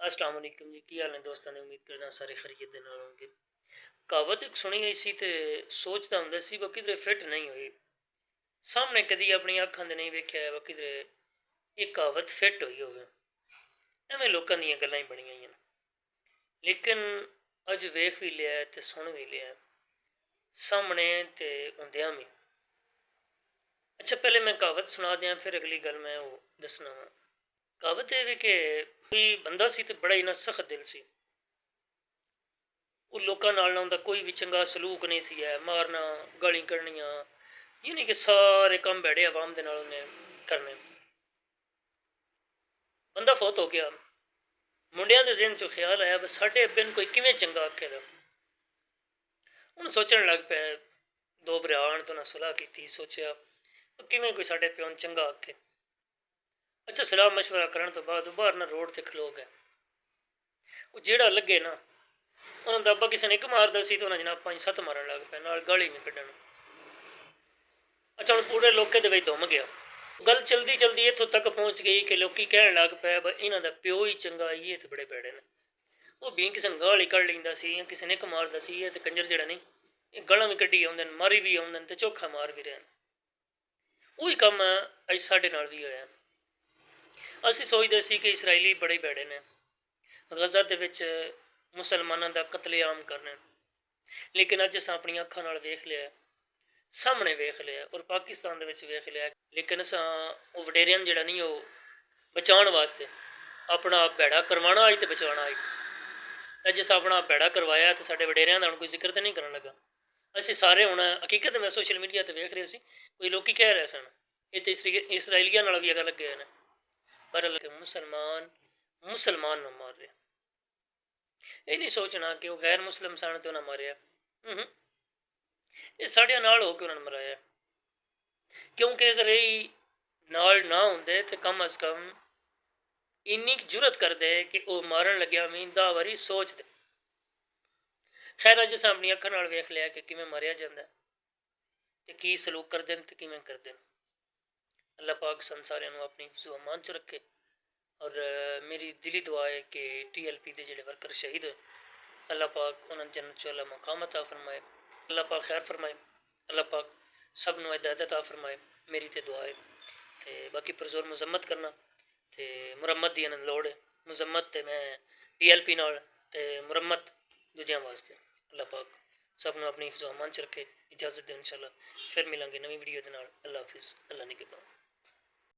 अस्सलाम वालेकुम जी, की हाल ने दोस्तों ने। उम्मीद करदा सारे खैरियत दे नाल होणगे। कहावत एक सुनी होई सी ते सोचदा हुंदा सी वो किधरे फिट नहीं होई। सामने कदी अपनी अखां दे नहीं वेख्या वा किधरे ये कहावत फिट होई होवे। एवें लोकां दियां गल्लां ही बणियां होईयां न। लेकिन अज वेख भी लिया ते सुन भी लिया सामने ते हुंदियां भी। अच्छा, पहले मैं कहावत सुना दियां, फिर अगली गल मैं वो दसना वा। कहावत ये वे कि कोई बंदा सी ते बड़ा ही ना सख्त दिल सी। वो लोगों नाल ना उनका कोई भी चंगा सलूक नहीं सी है। मारना, गाली कढ़नियां, यानी कि सारे काम बैठे आवाम दे नाल उन्हें करने। बंदा फौत हो गया। मुंडियां दे ज़हन चो ख्याल आया बस साढ़े अब्बे नूं कोई किवें चंगा आखे दा। हुण सोचण लग पे। दो भरा आण तो ना सुलह की, सोचा किवें कोई साढ़े प्यो नूं चंगा आखे। अच्छा, सलाह मशवरा करन तो बाद बाहर ना रोड ते खलो गए। वो जेड़ा लगे ना उन्होंने अब्बा किसी ने एक मारदा सी तो उन्हें जनाब 5-7 मारन लग पे, नाल गाली भी कढ़न। अच्छा, हुण पूरे लोके दे विच धुम गया। गल चलदी चलदी इत्थों तक पहुँच गई कि लोग कहण लग पे इन्हां दा प्यो ही चंगा, ये तो बड़े बैड़े ने। वो भी किसी ने गाली कढ़ लैंदा सी या किसी ने एक मारदा सी, ये तो कंजर जेड़ा नहीं ये गालां भी कड्ढी आउंदे न, मारी भी आउंदे न ते चोखा मार भी रहे न। उही कम अज साडे नाल भी होया। असीं सोचदे सी कि इसराइली बड़े बैड़े ने, गजा दे विच मुसलमानां दा कतलेआम करने। लेकिन अज असां अपनी अखां नाल वेख लिया, सामने वेख लिया और पाकिस्तान दे विच वेख लिया। लेकिन असां वो वडेरियां नूं जेड़ा नहीं वो बचाउण वास्ते अपना आप भैड़ा करवाना आई तो बचाना आई। अज असां अपना आप भैड़ा करवाया तो साडे वडेरियां दा हुण कोई जिक्र तो नहीं करन लगा। असीं सारे हुण हकीकत में सोशल मीडिया ते वेख रहे सी कोई लोग कह रहे सन ये तो इसराइलियां नाल भी अगर लगे हैं। पर मुसलमान मुसलमान नूं मार रहे, ये नहीं सोचना कि वह गैर मुस्लिम सन तो उन्हें मारिया। ये साढ़े नाल हो के उन्होंने मराया। क्योंकि अगर यही नाल ना होंदे तो कम अज कम इन्नी जुरत कर दे कि वह मारन लग्या भी 10 वारी सोच दे। खैर अज असां अपनी अखां नाल वेख लिया कि किवें मारिया जांदा ते की सलूक करदे न ते किवें करदे न। अल्लाह पाक सन सारियां नूं अपनी हिफ्ज़ो अमान च रखे। और मेरी दिली दुआ है कि TLP के जोड़े वर्कर शहीद होए, अल्लाह पाक उन्होंने जन्नत च अल्लाह मकाम अता फरमाए, अल्लाह पाक खैर फरमाए, अल्लाह पाक सब नूं हिदायत अता फरमाए। मेरी तो दुआ है तो बाकी परजोर मुजम्मत करना तो मुरम्मत दी इन्हां लोड़ है। मुजम्मत तो मैं TLP नाल ते मुरम्मत दूजियां वास्ते। अल्लाह पाक सब नूं अपनी हिफ्ज़ो अमान च रखे। इजाज़त दे इंशाअल्लाह फिर मिलांगे नवी वीडियो दे नाल। अल्लाह हाफिज़, अल्लाह निगहबान।